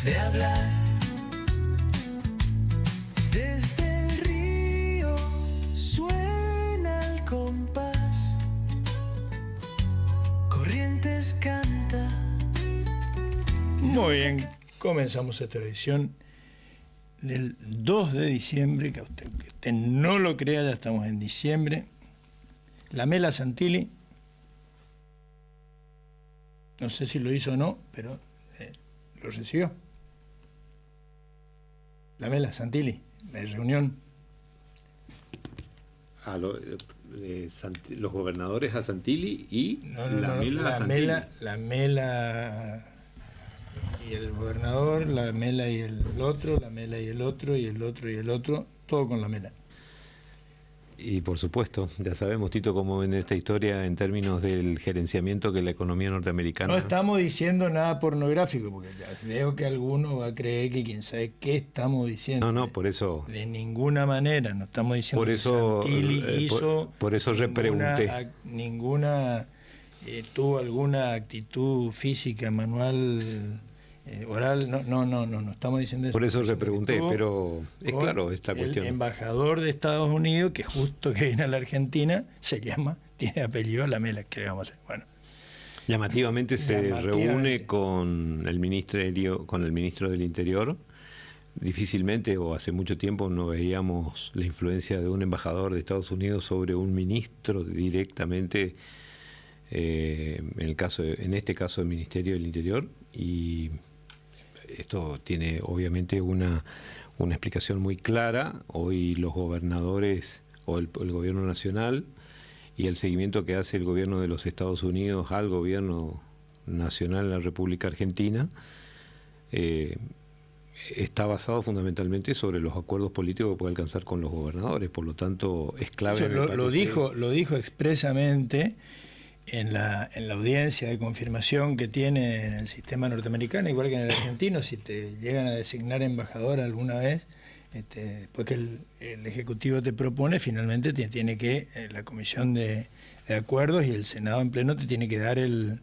de hablar. Desde el río suena el compás, Corrientes canta. Muy bien, comenzamos esta edición del 2 de diciembre, que usted no lo crea, ya estamos en diciembre. La Mela Santilli, no sé si lo hizo o no, pero lo recibió. La Mela Santilli, la reunión. Los gobernadores a Santilli y Mela a Santilli. La Mela y el gobernador, la Mela y el otro, la Mela y el otro, y el otro y el otro, todo con la Mela. Y por supuesto, ya sabemos, Tito, cómo ven esta historia en términos del gerenciamiento que la economía norteamericana... No estamos diciendo nada pornográfico, porque ya veo que alguno va a creer que quién sabe qué estamos diciendo. No, por eso... De ninguna manera, no estamos diciendo por eso, que Santilli hizo... Por eso repregunté. Ninguna tuvo alguna actitud física, manual... oral, no estamos diciendo eso. Por eso repregunté, pero es claro esta cuestión. El embajador de Estados Unidos, que justo que viene a la Argentina, tiene apellido La Mela, ¿qué le vamos a hacer? Bueno. Llamativamente se reúne con el ministro del Interior. Difícilmente, o hace mucho tiempo, no veíamos la influencia de un embajador de Estados Unidos sobre un ministro directamente, en este caso el Ministerio del Interior, y esto tiene obviamente una explicación muy clara. Hoy los gobernadores o el gobierno nacional y el seguimiento que hace el gobierno de los Estados Unidos al gobierno nacional de la República Argentina está basado fundamentalmente sobre los acuerdos políticos que puede alcanzar con los gobernadores. Por lo tanto, es clave. Lo dijo expresamente en la audiencia de confirmación que tiene en el sistema norteamericano, igual que en el argentino. Si te llegan a designar embajador alguna vez, después que el Ejecutivo te propone, finalmente tiene que la Comisión de Acuerdos y el Senado en pleno te tiene que dar el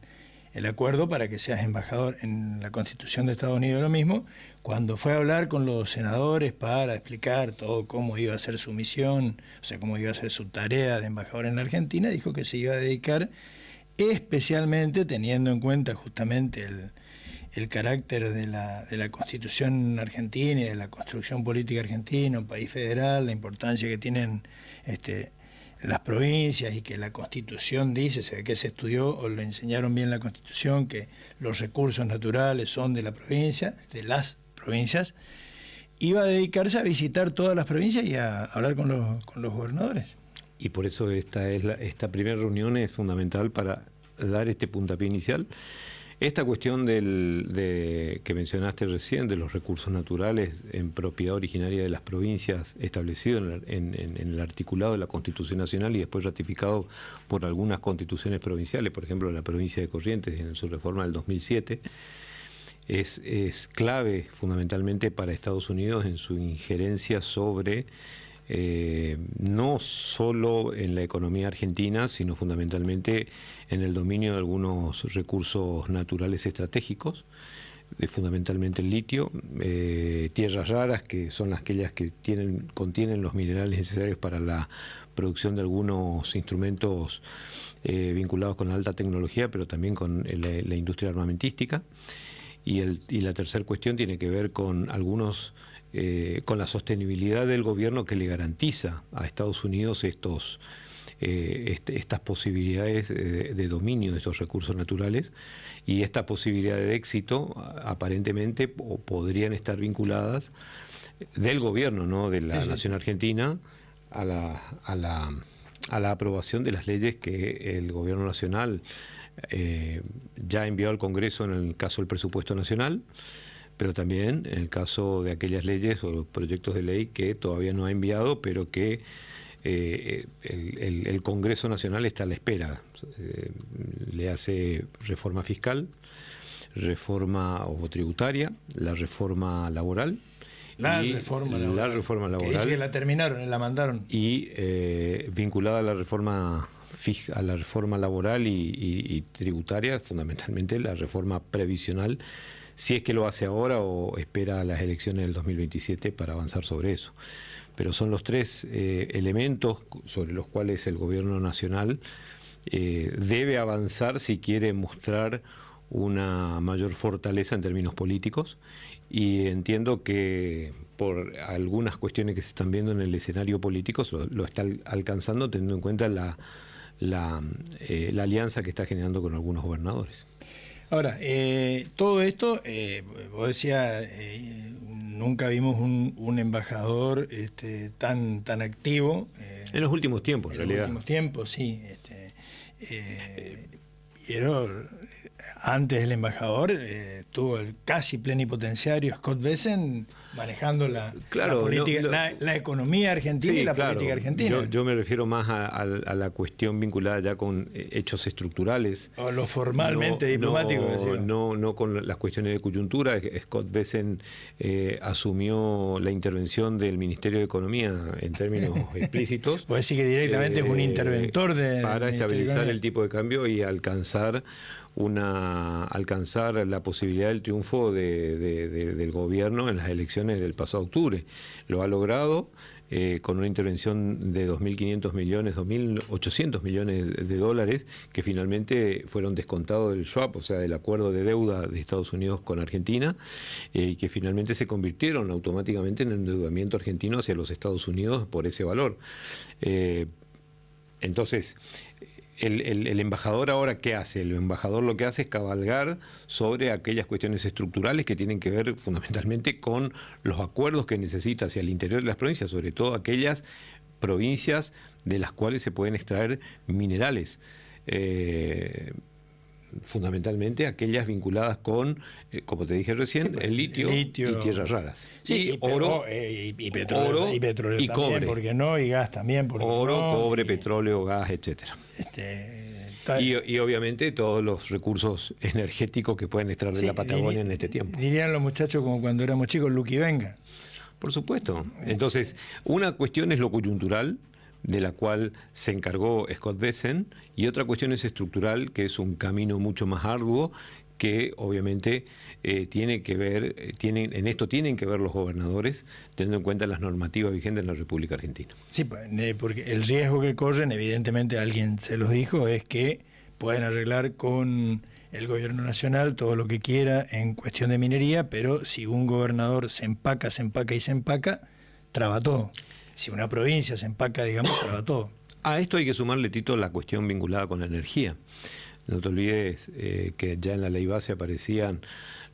acuerdo para que seas embajador. En la Constitución de Estados Unidos lo mismo. Cuando fue a hablar con los senadores para explicar todo cómo iba a ser su misión, o sea, cómo iba a ser su tarea de embajador en la Argentina, dijo que se iba a dedicar especialmente, teniendo en cuenta justamente el carácter de la Constitución argentina y de la construcción política argentina, un país federal, la importancia que tienen las provincias, y que la Constitución dice, se ve que se estudió o le enseñaron bien la Constitución, que los recursos naturales son de la provincia, de las provincias. Iba a dedicarse a visitar todas las provincias y a hablar con los gobernadores. Y por eso esta primera reunión es fundamental para dar este puntapié inicial. Esta cuestión que mencionaste recién, de los recursos naturales en propiedad originaria de las provincias, establecido en el articulado de la Constitución Nacional y después ratificado por algunas constituciones provinciales, por ejemplo la provincia de Corrientes en su reforma del 2007, es clave fundamentalmente para Estados Unidos en su injerencia sobre no solo en la economía argentina, sino fundamentalmente en el dominio de algunos recursos naturales estratégicos, fundamentalmente el litio, tierras raras, que son aquellas que contienen los minerales necesarios para la producción de algunos instrumentos vinculados con la alta tecnología, pero también con la industria armamentística. Y la tercera cuestión tiene que ver con con la sostenibilidad del gobierno, que le garantiza a Estados Unidos estas posibilidades de dominio de estos recursos naturales, y esta posibilidad de éxito aparentemente podrían estar vinculadas del gobierno, ¿no?, de la nación argentina a la aprobación de las leyes que el gobierno nacional ya envió al Congreso en el caso del presupuesto nacional, pero también en el caso de aquellas leyes o proyectos de ley que todavía no ha enviado, pero que el Congreso Nacional está a la espera. Le hace reforma fiscal, reforma tributaria, la reforma laboral. La reforma laboral. Que dice que la terminaron, la mandaron. Y vinculada a la reforma laboral y tributaria, fundamentalmente la reforma previsional, si es que lo hace ahora o espera las elecciones del 2027 para avanzar sobre eso. Pero son los tres elementos sobre los cuales el gobierno nacional debe avanzar si quiere mostrar una mayor fortaleza en términos políticos, y entiendo que por algunas cuestiones que se están viendo en el escenario político lo está alcanzando, teniendo en cuenta la alianza que está generando con algunos gobernadores. Ahora, todo esto, vos decías, nunca vimos un embajador tan activo. En los últimos tiempos, en realidad. En los últimos tiempos, sí. Pero antes del embajador tuvo el casi plenipotenciario Scott Bessent manejando la política, la economía argentina, sí, y la política argentina. Yo me refiero más a la cuestión vinculada ya con hechos estructurales. O lo formalmente diplomático. No con las cuestiones de coyuntura. Scott Bessent asumió la intervención del Ministerio de Economía en términos explícitos. Puede decir que directamente es un interventor para estabilizar el tipo de cambio y alcanzar la posibilidad del triunfo del gobierno en las elecciones del pasado octubre. Lo ha logrado con una intervención de 2.500 millones, 2.800 millones de dólares, que finalmente fueron descontados del swap, o sea, del acuerdo de deuda de Estados Unidos con Argentina, y que finalmente se convirtieron automáticamente en endeudamiento argentino hacia los Estados Unidos por ese valor. Entonces, el embajador ahora, ¿qué hace? El embajador lo que hace es cabalgar sobre aquellas cuestiones estructurales que tienen que ver fundamentalmente con los acuerdos que necesita hacia el interior de las provincias, sobre todo aquellas provincias de las cuales se pueden extraer minerales. Fundamentalmente aquellas vinculadas con, como te dije recién, el litio y tierras raras. Sí, y oro, y petróleo y también, cobre. ¿Por qué no? Y gas también, ¿por qué oro, no? cobre, petróleo, gas, etcétera. Y obviamente todos los recursos energéticos que pueden extraer de la Patagonia en este tiempo. Dirían los muchachos como cuando éramos chicos, Luqui venga. Por supuesto. Entonces, una cuestión es lo coyuntural, de la cual se encargó Scott Bessent, y otra cuestión es estructural, que es un camino mucho más arduo, que obviamente tiene que ver, en esto tienen que ver los gobernadores, teniendo en cuenta las normativas vigentes en la República Argentina. Sí, porque el riesgo que corren, evidentemente alguien se los dijo, es que pueden arreglar con el gobierno nacional todo lo que quiera en cuestión de minería, pero si un gobernador se empaca, traba todo. Si una provincia se empaca, digamos, traba todo. A esto hay que sumarle, Tito, la cuestión vinculada con la energía. No te olvides que ya en la ley base aparecían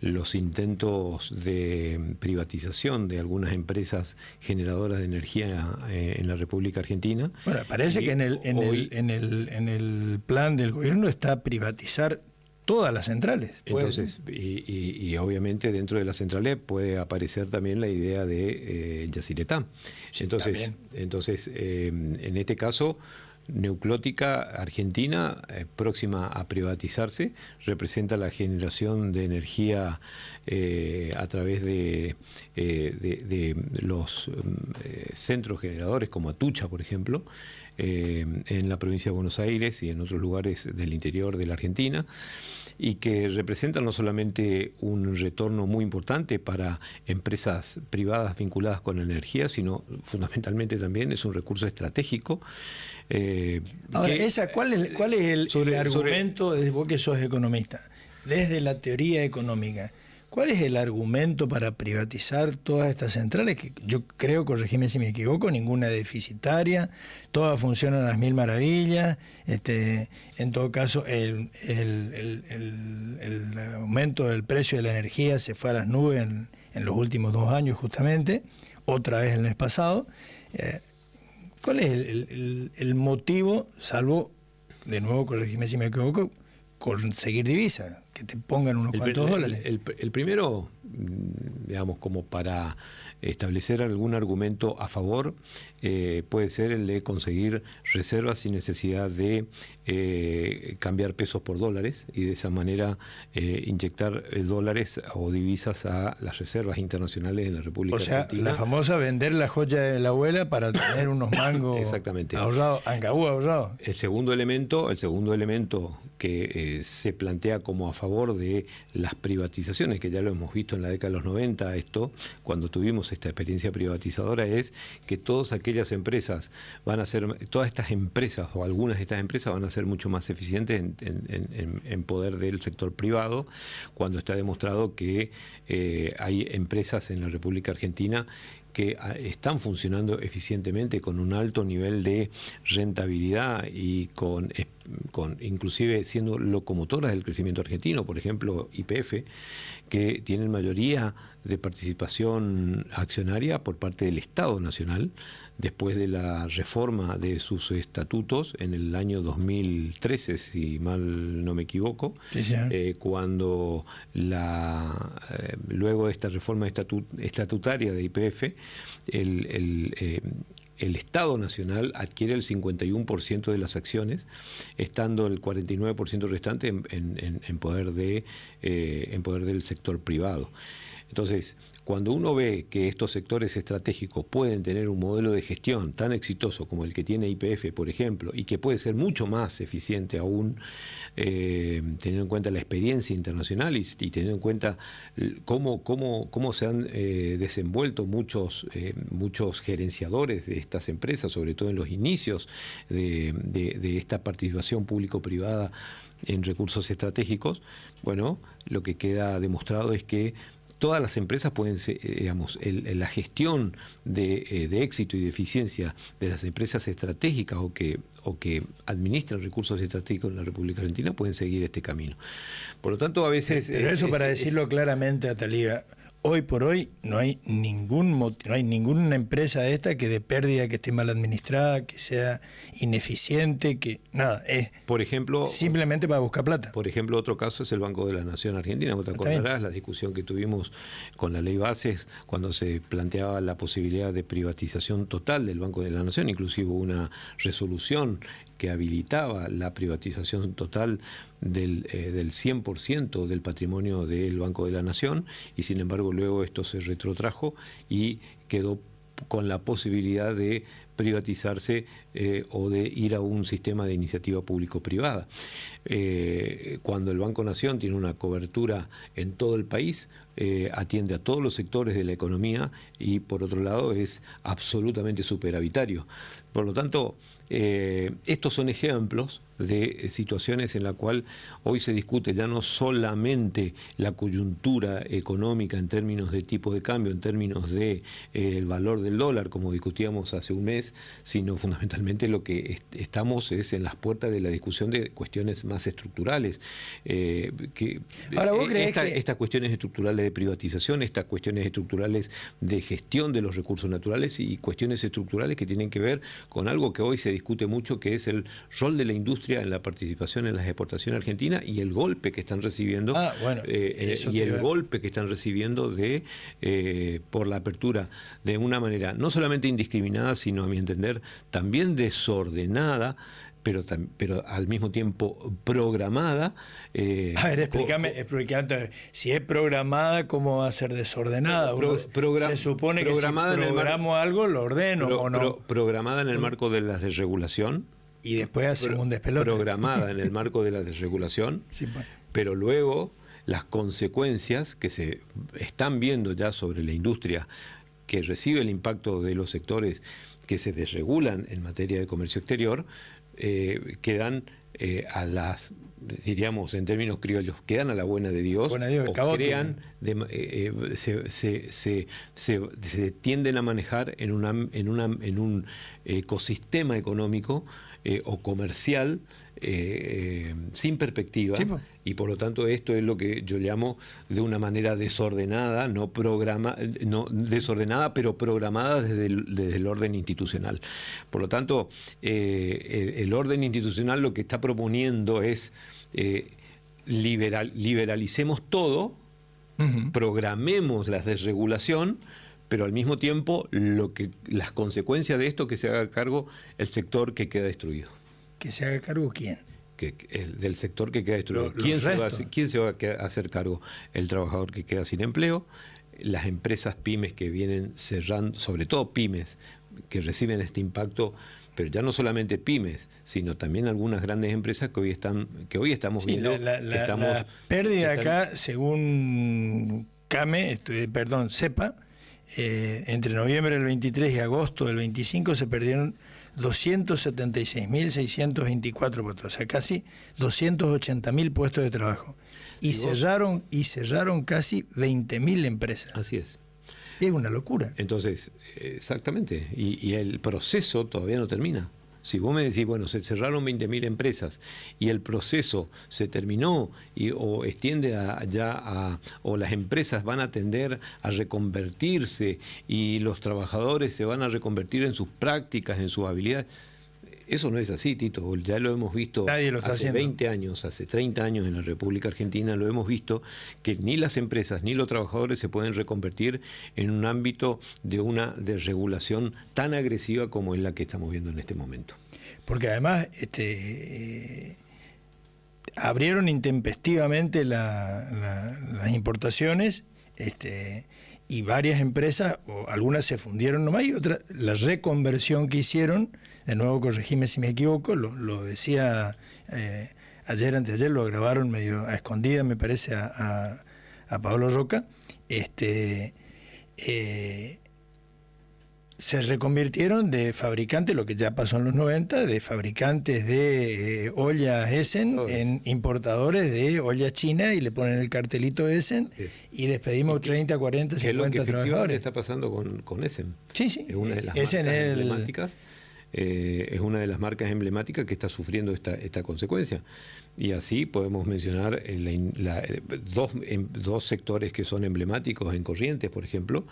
los intentos de privatización de algunas empresas generadoras de energía en la República Argentina. Bueno, parece que en el plan del gobierno está privatizar todas las centrales. Entonces, y obviamente dentro de las centrales puede aparecer también la idea de Yacyretá. Sí, entonces en este caso, Neuclótica Argentina, próxima a privatizarse, representa la generación de energía a través de los centros generadores como Atucha, por ejemplo, en la provincia de Buenos Aires y en otros lugares del interior de la Argentina, y que representan no solamente un retorno muy importante para empresas privadas vinculadas con la energía, sino fundamentalmente también es un recurso estratégico. Ahora, ¿cuál es el argumento, vos que sos economista, desde la teoría económica? ¿Cuál es el argumento para privatizar todas estas centrales? Que yo creo, corregime si me equivoco, ninguna deficitaria, todas funcionan a las mil maravillas. En todo caso, el aumento del precio de la energía se fue a las nubes en los últimos 2 años justamente, otra vez el mes pasado. ¿Cuál es el motivo, salvo, de nuevo, corregime si me equivoco, conseguir divisas, que te pongan unos cuantos dólares? El primero, digamos, como para establecer algún argumento a favor, puede ser el de conseguir reservas sin necesidad de cambiar pesos por dólares, y de esa manera inyectar dólares o divisas a las reservas internacionales de la República Argentina. O sea, la famosa vender la joya de la abuela para tener unos mangos exactamente ahorrados, Ancaú ahorrado. El segundo elemento que se plantea como a favor favor de las privatizaciones, que ya lo hemos visto en la década de los 90, cuando tuvimos esta experiencia privatizadora, es que todas aquellas empresas todas estas empresas o algunas de estas empresas van a ser mucho más eficientes en poder del sector privado, cuando está demostrado que hay empresas en la República Argentina que están funcionando eficientemente con un alto nivel de rentabilidad y con inclusive siendo locomotoras del crecimiento argentino, por ejemplo YPF, que tienen mayoría de participación accionaria por parte del Estado Nacional, después de la reforma de sus estatutos en el año 2013, si mal no me equivoco, cuando luego de esta reforma estatutaria de YPF, el Estado Nacional adquiere el 51% de las acciones, estando el 49% restante en poder del sector privado. Entonces, cuando uno ve que estos sectores estratégicos pueden tener un modelo de gestión tan exitoso como el que tiene YPF, por ejemplo, y que puede ser mucho más eficiente aún, teniendo en cuenta la experiencia internacional y teniendo en cuenta cómo se han desenvuelto muchos gerenciadores de estas empresas, sobre todo en los inicios de esta participación público-privada en recursos estratégicos, bueno, lo que queda demostrado es que todas las empresas pueden ser, la gestión de éxito y de eficiencia de las empresas estratégicas o que administran recursos estratégicos en la República Argentina pueden seguir este camino. Por lo tanto, a veces... Pero eso, para decirlo claramente, Atalía, hoy por hoy no hay ninguna empresa de esta que de pérdida, que esté mal administrada, que sea ineficiente, que nada, es por ejemplo, simplemente para buscar plata. Por ejemplo, otro caso es el Banco de la Nación Argentina. Vos te acordarás la discusión que tuvimos con la Ley Bases cuando se planteaba la posibilidad de privatización total del Banco de la Nación, inclusive hubo una resolución que habilitaba la privatización total del 100% del patrimonio del Banco de la Nación, y sin embargo luego esto se retrotrajo y quedó con la posibilidad de privatizarse o de ir a un sistema de iniciativa público-privada. Cuando el Banco Nación tiene una cobertura en todo el país, atiende a todos los sectores de la economía y por otro lado es absolutamente superavitario. Por lo tanto, estos son ejemplos de situaciones en la cual hoy se discute ya no solamente la coyuntura económica en términos de tipo de cambio, en términos de el valor del dólar, como discutíamos hace un mes, sino fundamentalmente lo que estamos es en las puertas de la discusión de cuestiones más estructurales. Ahora, ¿vos creés que estas cuestiones estructurales de privatización, estas cuestiones estructurales de gestión de los recursos naturales y cuestiones estructurales que tienen que ver con algo que hoy se discute mucho, que es el rol de la industria en la participación en las exportaciones argentinas y el golpe que están recibiendo golpe que están recibiendo por la apertura de una manera no solamente indiscriminada, sino a mi entender también desordenada, pero al mismo tiempo programada. A ver, explícame, si es programada, ¿cómo va a ser desordenada? Se supone que si programo algo, lo ordeno o no. Programada en el marco de la desregulación. Y después hacemos un despelote. Programada en el marco de la desregulación, sí, pues. Pero luego las consecuencias que se están viendo ya sobre la industria que recibe el impacto de los sectores que se desregulan en materia de comercio exterior, quedan diríamos en términos criollos, quedan a la buena de Dios, o crean, se tienden a manejar en un ecosistema económico o comercial sin perspectiva, sí, y por lo tanto esto es lo que yo llamo de una manera desordenada, desordenada pero programada desde el orden institucional. Por lo tanto, el orden institucional lo que está proponiendo es liberalicemos todo, programemos la desregulación, pero al mismo tiempo las consecuencias de esto que se haga cargo el sector que queda destruido. ¿Que se haga cargo quién? Del sector que queda destruido. ¿Quién se va a hacer cargo? El trabajador que queda sin empleo, las empresas pymes que vienen cerrando, sobre todo pymes, que reciben este impacto pero ya no solamente pymes, sino también algunas grandes empresas que hoy estamos Sí, viendo. la pérdida acá, según CEPA, entre noviembre del 23 y agosto del 25 se perdieron 276.624 puestos, o sea, casi 280.000 puestos de trabajo. Y cerraron casi 20.000 empresas. Así es. Es una locura. Entonces, exactamente, y el proceso todavía no termina. Si vos me decís, bueno, se cerraron 20.000 empresas y el proceso se terminó o extiende o las empresas van a tender a reconvertirse y los trabajadores se van a reconvertir en sus prácticas, en sus habilidades. Eso no es así, Tito. Ya lo hemos visto hace 20 años, hace 30 años en la República Argentina, lo hemos visto que ni las empresas ni los trabajadores se pueden reconvertir en un ámbito de una desregulación tan agresiva como es la que estamos viendo en este momento. Porque además abrieron intempestivamente las importaciones, y varias empresas, o algunas se fundieron nomás, y otras, la reconversión que hicieron, de nuevo corregime si me equivoco, lo decía anteayer, lo grabaron medio a escondida, me parece, a Pablo Roca, se reconvirtieron de fabricantes, lo que ya pasó en los 90, de fabricantes de ollas Essen en importadores de ollas chinas, y le ponen el cartelito Essen y despedimos 30, 40, 50 trabajadores. Está pasando con Essen. Sí. Es una de las marcas emblemáticas. Es una de las marcas emblemáticas que está sufriendo esta consecuencia. Y así podemos mencionar dos sectores que son emblemáticos en Corrientes, por ejemplo,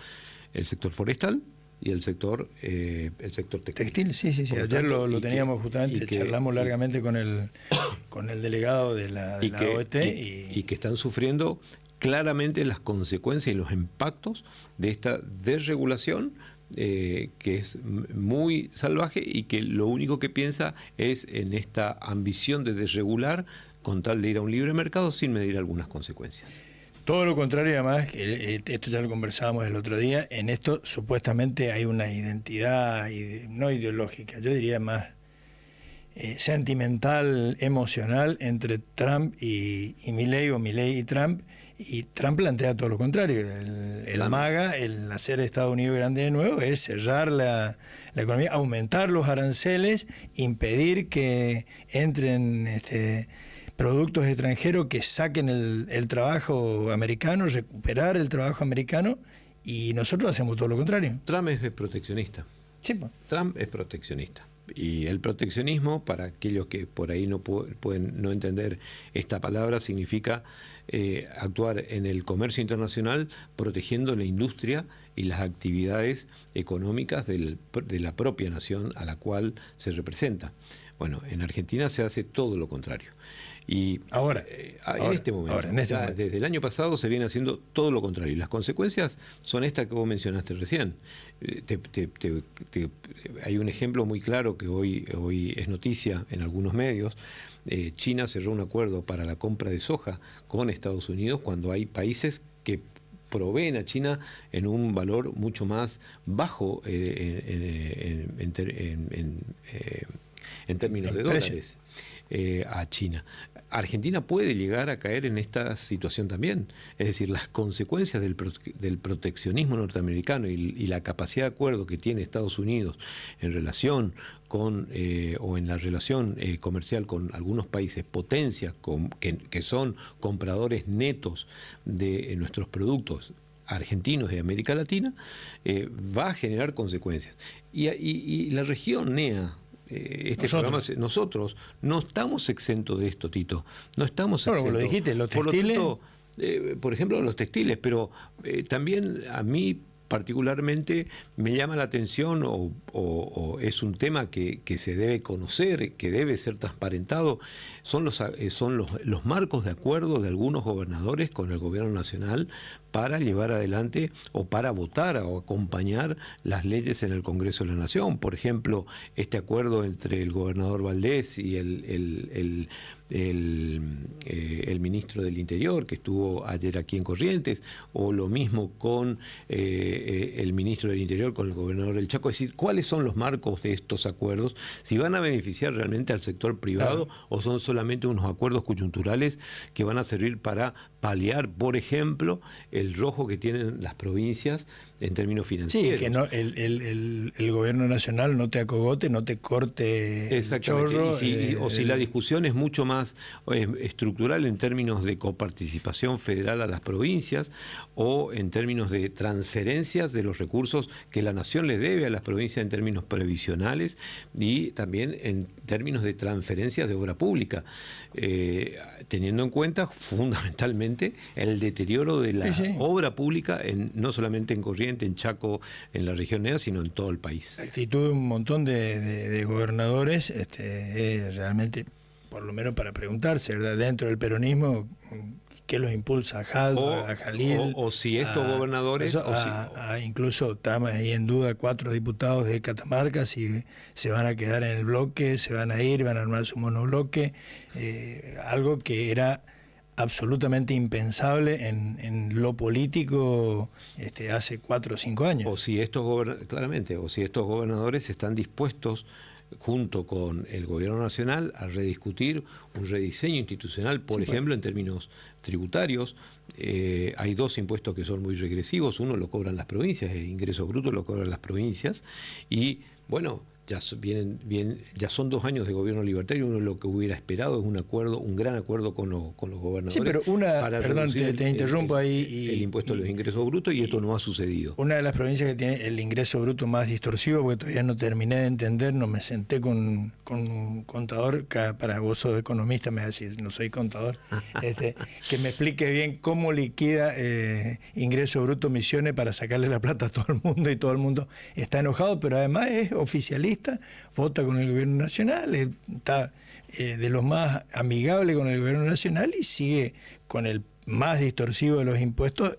el sector forestal y el sector textil. Sí. Ayer lo teníamos justamente, charlamos largamente con el delegado de la OET. Y que están sufriendo claramente las consecuencias y los impactos de esta desregulación, que es muy salvaje y que lo único que piensa es en esta ambición de desregular con tal de ir a un libre mercado sin medir algunas consecuencias. Todo lo contrario, además, esto ya lo conversábamos el otro día, en esto supuestamente hay una identidad no ideológica, yo diría más sentimental, emocional entre Trump y Milei, o Milei y Trump plantea todo lo contrario. El MAGA, el hacer Estados Unidos grande de nuevo, es cerrar la economía, aumentar los aranceles, impedir que entren productos extranjeros que saquen el trabajo americano, recuperar el trabajo americano, y nosotros hacemos todo lo contrario. Trump es proteccionista. Sí, pues. Trump es proteccionista. Y el proteccionismo, para aquellos que por ahí no pueden no entender esta palabra, significa actuar en el comercio internacional protegiendo la industria y las actividades económicas de la propia nación a la cual se representa. Bueno, en Argentina se hace todo lo contrario. Y en este momento, desde el año pasado se viene haciendo todo lo contrario. Y las consecuencias son estas que vos mencionaste recién. Hay un ejemplo muy claro que hoy es noticia en algunos medios. China cerró un acuerdo para la compra de soja con Estados Unidos cuando hay países que proveen a China en un valor mucho más bajo en términos de dólares a China. Argentina puede llegar a caer en esta situación también. Es decir, las consecuencias del proteccionismo norteamericano y la capacidad de acuerdo que tiene Estados Unidos en relación con o en la relación comercial con algunos países potencias que son compradores netos de nuestros productos argentinos de América Latina, va a generar consecuencias. Y la región NEA, nosotros no estamos exentos de esto, Tito. No estamos exentos. Bueno, lo dijiste, los textiles. Por lo tanto, por ejemplo, los textiles, pero también a mí particularmente me llama la atención, o es un tema que se debe conocer, que debe ser transparentado, son los marcos de acuerdo de algunos gobernadores con el gobierno nacional para llevar adelante o para votar o acompañar las leyes en el Congreso de la Nación. Por ejemplo, este acuerdo entre el gobernador Valdés y el ministro del Interior, que estuvo ayer aquí en Corrientes, o lo mismo con el ministro del Interior con el gobernador del Chaco, es decir, cuáles son los marcos de estos acuerdos, si van a beneficiar realmente al sector privado o son solamente unos acuerdos coyunturales que van a servir para paliar, por ejemplo, el rojo que tienen las provincias en términos financieros. Sí, que no, el gobierno nacional no te acogote, no te corte el chorro. O si la discusión es mucho más estructural en términos de coparticipación federal a las provincias o en términos de transferencias de los recursos que la nación le debe a las provincias en términos previsionales y también en términos de transferencias de obra pública, teniendo en cuenta fundamentalmente el deterioro de la obra pública, no solamente en Corrientes, en Chaco, en la región NEA, sino en todo el país. La actitud de un montón de gobernadores es realmente, por lo menos para preguntarse, ¿verdad? Dentro del peronismo, ¿qué los impulsa? ¿A Jaldo, a Jalil? O si estos gobernadores... incluso estamos ahí en duda 4 diputados de Catamarca, si se van a quedar en el bloque, se van a ir, van a armar su monobloque, algo que era absolutamente impensable en lo político hace 4 o 5 años. O si estos gobernadores están dispuestos, junto con el gobierno nacional, a rediscutir un rediseño institucional, por ejemplo, en términos tributarios. Hay 2 impuestos que son muy regresivos. Uno lo cobran las provincias, el ingreso bruto lo cobran las provincias. Y bueno, ya son 2 años de gobierno libertario. Uno lo que hubiera esperado es un gran acuerdo con los gobernadores. Sí, pero perdón, te interrumpo ahí. El impuesto a los ingresos brutos, y esto no ha sucedido. Una de las provincias que tiene el ingreso bruto más distorsivo, porque todavía no terminé de entender, no me senté con un contador, para vos sos economista, me decís, no soy contador, que me explique bien cómo liquida ingreso bruto Misiones para sacarle la plata a todo el mundo, y todo el mundo está enojado, pero además es oficialista, vota con el gobierno nacional, está de los más amigables con el gobierno nacional y sigue con el más distorsivo de los impuestos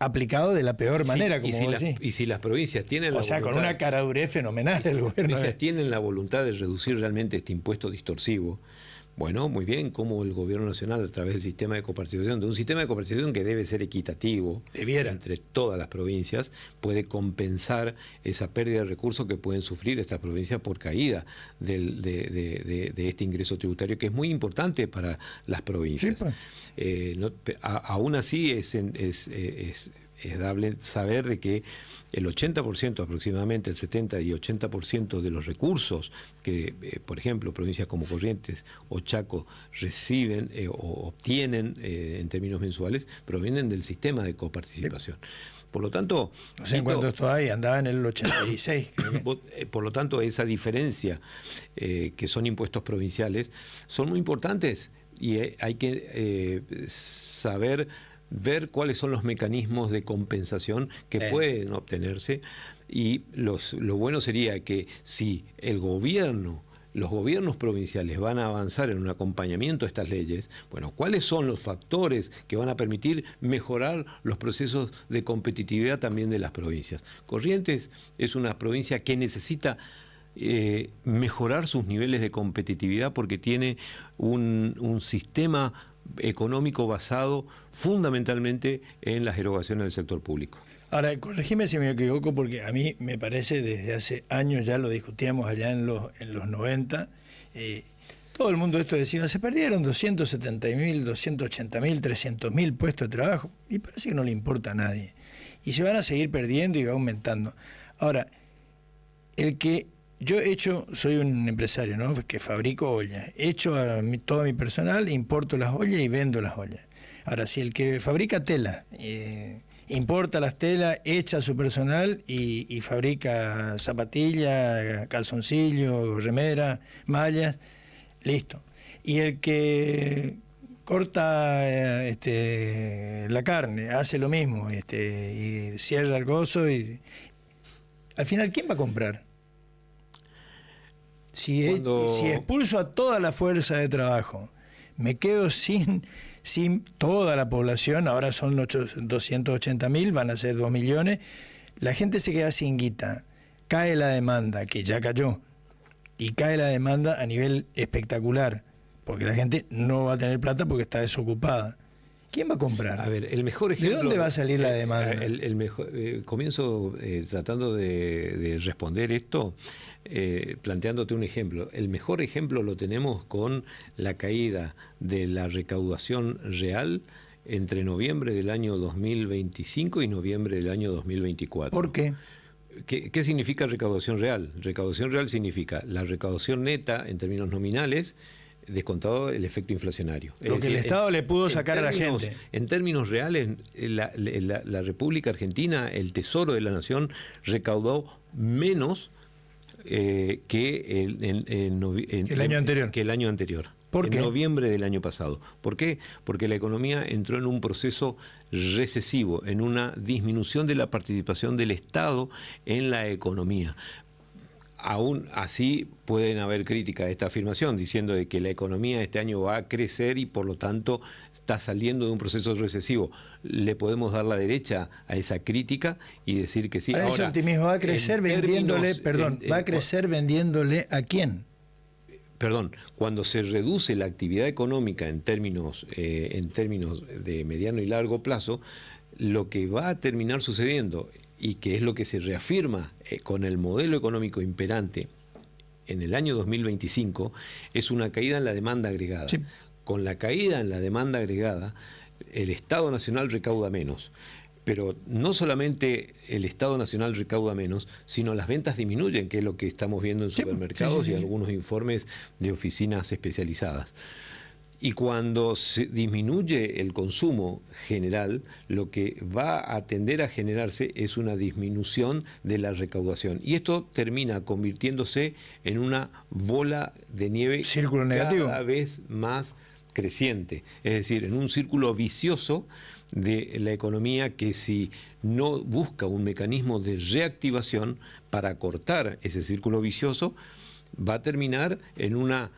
aplicado de la peor manera, como vos decís. Y si las provincias tienen la voluntad, con una caradurez fenomenal del gobierno. Las provincias tienen la voluntad de reducir realmente este impuesto distorsivo. Bueno, muy bien, como el gobierno nacional, a través del sistema de coparticipación, de un sistema de coparticipación que debe ser equitativo entre todas las provincias, puede compensar esa pérdida de recursos que pueden sufrir estas provincias por caída de este ingreso tributario, que es muy importante para las provincias. Sí, pues. Aún así es dable saber de que el 80%, aproximadamente el 70 y 80% de los recursos que, por ejemplo, provincias como Corrientes o Chaco reciben o obtienen en términos mensuales, provienen del sistema de coparticipación. Por lo tanto... No sé en cuánto esto hay, andaba en el 86. Por lo tanto, esa diferencia, que son impuestos provinciales, son muy importantes y hay que ver cuáles son los mecanismos de compensación que pueden obtenerse, y lo bueno sería que si los gobiernos provinciales van a avanzar en un acompañamiento a estas leyes, bueno, ¿cuáles son los factores que van a permitir mejorar los procesos de competitividad también de las provincias? Corrientes es una provincia que necesita mejorar sus niveles de competitividad porque tiene un sistema económico basado fundamentalmente en las erogaciones del sector público. Ahora, corregime si me equivoco, porque a mí me parece, desde hace años ya lo discutíamos allá en los 90, todo el mundo esto decía, se perdieron 270.000, 280.000, 300.000 puestos de trabajo, y parece que no le importa a nadie. Y se van a seguir perdiendo y va aumentando. Ahora, soy un empresario, ¿no?, que fabrico ollas. Echo todo mi personal, importo las ollas y vendo las ollas. Ahora, si el que fabrica tela, importa las telas, echa a su personal y fabrica zapatillas, calzoncillos, remeras, mallas, listo. Y el que corta la carne, hace lo mismo, y cierra el gozo, y al final, ¿quién va a comprar? Si expulso a toda la fuerza de trabajo, me quedo sin toda la población, ahora son 280.000, van a ser 2 millones, la gente se queda sin guita, cae la demanda, que ya cayó, y cae la demanda a nivel espectacular, porque la gente no va a tener plata porque está desocupada. ¿Quién va a comprar? A ver, el mejor ejemplo... ¿De dónde va a salir la demanda? El mejor, comienzo tratando de responder esto, planteándote un ejemplo. El mejor ejemplo lo tenemos con la caída de la recaudación real entre noviembre del año 2025 y noviembre del año 2024. ¿Por qué? ¿Qué significa recaudación real? Recaudación real significa la recaudación neta en términos nominales, descontado el efecto inflacionario. Lo que el Estado le pudo sacar a la gente. En términos reales, la República Argentina, el Tesoro de la Nación, recaudó menos que el año anterior. Que el año anterior. ¿Por qué? En noviembre del año pasado. ¿Por qué? Porque la economía entró en un proceso recesivo, en una disminución de la participación del Estado en la economía. Aún así pueden haber críticas a esta afirmación, diciendo de que la economía este año va a crecer y por lo tanto está saliendo de un proceso recesivo. Le podemos dar la derecha a esa crítica y decir que sí. Ahora, ese optimismo va a crecer vendiéndole, ¿va a crecer vendiéndole a quién? Perdón, cuando se reduce la actividad económica en términos de mediano y largo plazo, lo que va a terminar sucediendo, y que es lo que se reafirma con el modelo económico imperante en el año 2025, es una caída en la demanda agregada. Sí. Con la caída en la demanda agregada, el Estado Nacional recauda menos. Pero no solamente el Estado Nacional recauda menos, sino las ventas disminuyen, que es lo que estamos viendo en supermercados y algunos informes de oficinas especializadas. Y cuando se disminuye el consumo general, lo que va a tender a generarse es una disminución de la recaudación. Y esto termina convirtiéndose en una bola de nieve círculo negativo, cada vez más creciente. Es decir, en un círculo vicioso de la economía que, si no busca un mecanismo de reactivación para cortar ese círculo vicioso, va a terminar en una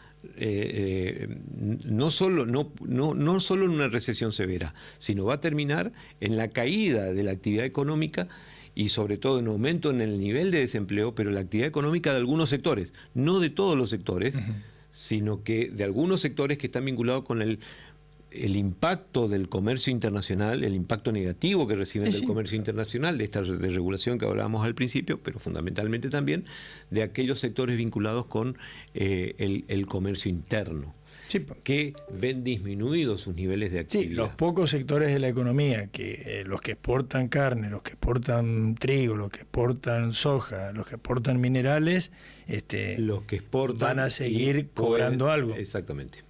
no solo en una recesión severa, sino va a terminar en la caída de la actividad económica y sobre todo en aumento en el nivel de desempleo, pero la actividad económica de algunos sectores, no de todos los sectores, sino que de algunos sectores que están vinculados con el impacto del comercio internacional, el impacto negativo que reciben del comercio internacional, de esta regulación que hablábamos al principio, pero fundamentalmente también de aquellos sectores vinculados con el comercio interno, que ven disminuidos sus niveles de actividad. Sí, los pocos sectores de la economía, que los que exportan carne, los que exportan trigo, los que exportan soja, los que exportan minerales, los que exportan van a seguir cobrando algo. Exactamente.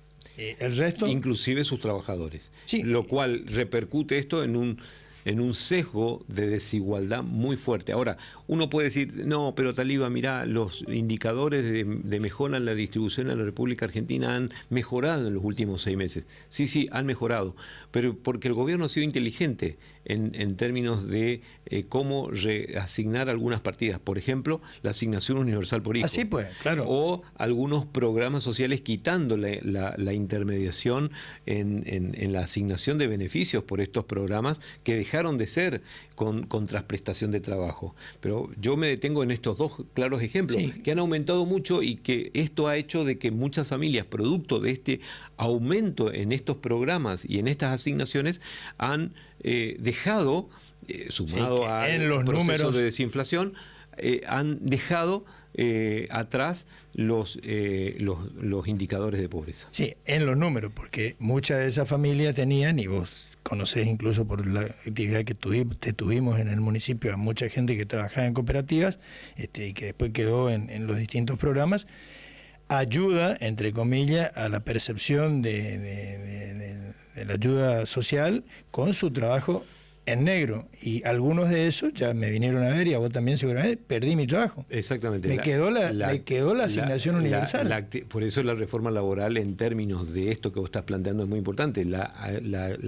El resto, inclusive sus trabajadores, lo cual repercute esto en un sesgo de desigualdad muy fuerte. Ahora, uno puede decir, no, pero Taliba, mirá, los indicadores de mejora en la distribución en la República Argentina han mejorado en los últimos 6 meses. Sí, han mejorado, pero porque el gobierno ha sido inteligente en términos de cómo reasignar algunas partidas. Por ejemplo, la asignación universal por hijo. Así pues, claro. O algunos programas sociales quitando la intermediación en la asignación de beneficios por estos programas que dejaron de ser con trasprestación de trabajo. Pero yo me detengo en estos dos claros ejemplos, que han aumentado mucho y que esto ha hecho de que muchas familias, producto de este aumento en estos programas y en estas asignaciones, han dejado, sumado a los procesos de desinflación, han dejado atrás los indicadores de pobreza. Sí, en los números, porque muchas de esas familias tenían, y vos conocés incluso por la actividad que tuvimos en el municipio, a mucha gente que trabajaba en cooperativas y que después quedó en los distintos programas, ayuda, entre comillas, a la percepción de la ayuda social con su trabajo en negro, y algunos de esos ya me vinieron a ver, y a vos también seguramente, perdí mi trabajo. Exactamente. Me quedó la asignación universal. Por eso la reforma laboral, en términos de esto que vos estás planteando, es muy importante. La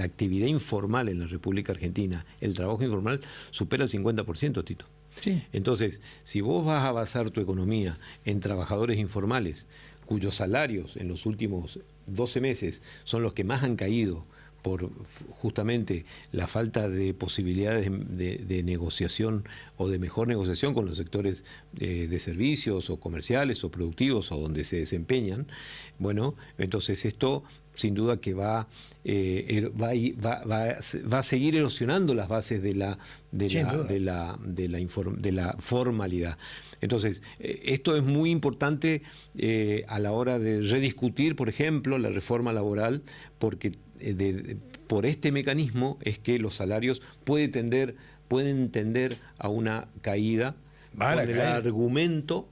actividad informal en la República Argentina, el trabajo informal, supera el 50%, Tito. Sí. Entonces, si vos vas a basar tu economía en trabajadores informales, cuyos salarios en los últimos 12 meses son los que más han caído por justamente la falta de posibilidades de negociación o de mejor negociación con los sectores de servicios o comerciales o productivos o donde se desempeñan, bueno, entonces esto sin duda que va a seguir erosionando las bases de la formalidad. Entonces, esto es muy importante a la hora de rediscutir, por ejemplo, la reforma laboral, porque por este mecanismo es que los salarios pueden tender a una caída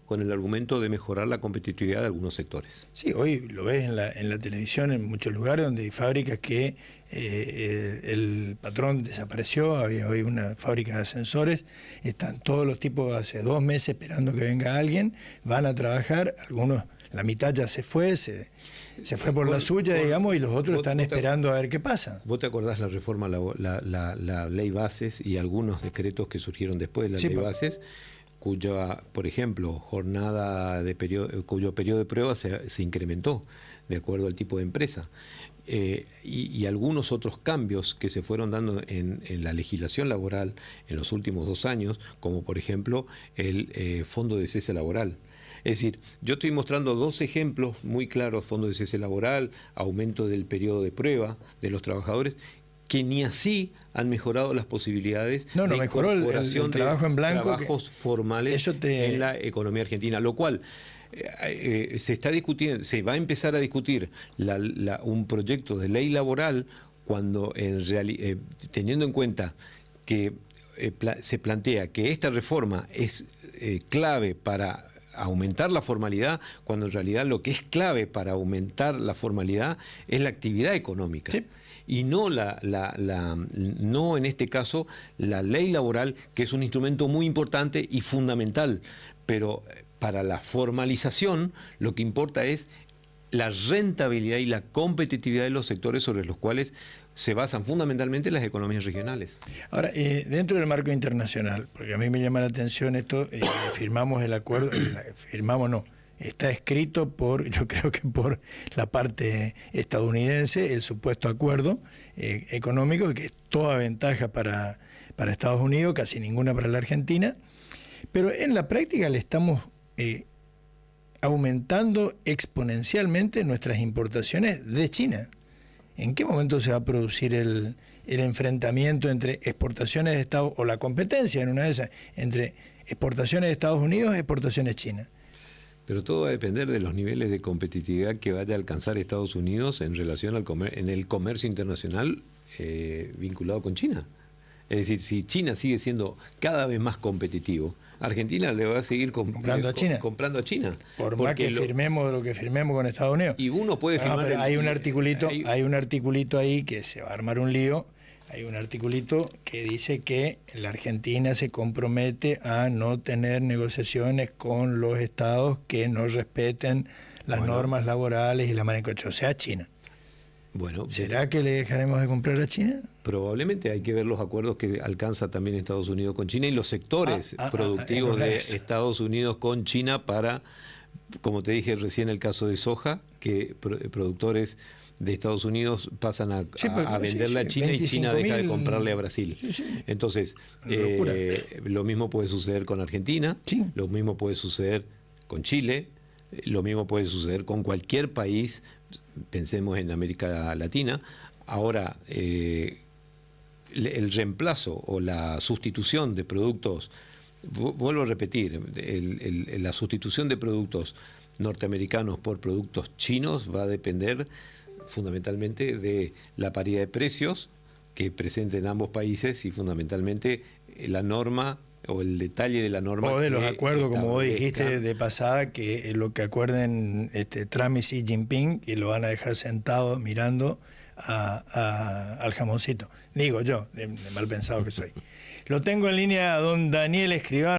con el argumento de mejorar la competitividad de algunos sectores. Sí, hoy lo ves en la televisión en muchos lugares donde hay fábricas que el patrón desapareció, había hoy una fábrica de ascensores, están todos los tipos hace 2 meses esperando que venga alguien, van a trabajar, algunos, la mitad ya se fue por la suya, digamos, y los otros están esperando a ver qué pasa. ¿Vos te acordás la reforma, la ley bases y algunos decretos que surgieron después de la ley bases? Cuya, por ejemplo, cuyo periodo de prueba se incrementó de acuerdo al tipo de empresa. Y algunos otros cambios que se fueron dando en la legislación laboral en los últimos 2 años, como por ejemplo el fondo de cese laboral. Es decir, yo estoy mostrando 2 ejemplos muy claros: fondo de cese laboral, aumento del periodo de prueba de los trabajadores, que ni así han mejorado las posibilidades de mejoró el trabajo en blanco, trabajos formales en la economía argentina, lo cual se está discutiendo, se va a empezar a discutir un proyecto de ley laboral cuando teniendo en cuenta que se plantea que esta reforma es clave para aumentar la formalidad, cuando en realidad lo que es clave para aumentar la formalidad es la actividad económica. Sí. Y no no en este caso la ley laboral, que es un instrumento muy importante y fundamental, pero para la formalización lo que importa es la rentabilidad y la competitividad de los sectores sobre los cuales se basan fundamentalmente las economías regionales. Ahora, dentro del marco internacional, porque a mí me llama la atención esto, firmamos el acuerdo, está escrito yo creo que por la parte estadounidense, el supuesto acuerdo económico, que es toda ventaja para Estados Unidos, casi ninguna para la Argentina, pero en la práctica le estamos aumentando exponencialmente nuestras importaciones de China. ¿En qué momento se va a producir el enfrentamiento entre exportaciones de Estados, o la competencia en una de esas, entre exportaciones de Estados Unidos y exportaciones chinas? Pero todo va a depender de los niveles de competitividad que vaya a alcanzar Estados Unidos en relación en el comercio internacional vinculado con China. Es decir, si China sigue siendo cada vez más competitivo, Argentina le va a seguir comprando a China. Por más que firmemos lo que firmemos con Estados Unidos. Y uno puede firmar... Pero hay un articulito ahí que se va a armar un lío. Hay un articulito que dice que la Argentina se compromete a no tener negociaciones con los estados que no respeten las normas laborales y la manera en que, o sea, China. Bueno, ¿será que le dejaremos de comprar a China? Probablemente. Hay que ver los acuerdos que alcanza también Estados Unidos con China y los sectores productivos de Estados Unidos con China para, como te dije recién, el caso de soja, que productores de Estados Unidos pasan a venderle a China y China deja de comprarle a Brasil. Entonces, lo mismo puede suceder con Argentina, lo mismo puede suceder con Chile, lo mismo puede suceder con cualquier país, pensemos en América Latina. Ahora, el reemplazo o la sustitución de productos, vuelvo a repetir, la sustitución de productos norteamericanos por productos chinos va a depender fundamentalmente de la paridad de precios que presenten ambos países y fundamentalmente la norma o el detalle de la norma. O de los acuerdos, como vos dijiste de pasada, que lo que acuerden Trump y Xi Jinping, y lo van a dejar sentado mirando al jamoncito. Digo yo, de mal pensado que soy. Lo tengo en línea a don Daniel Escribano.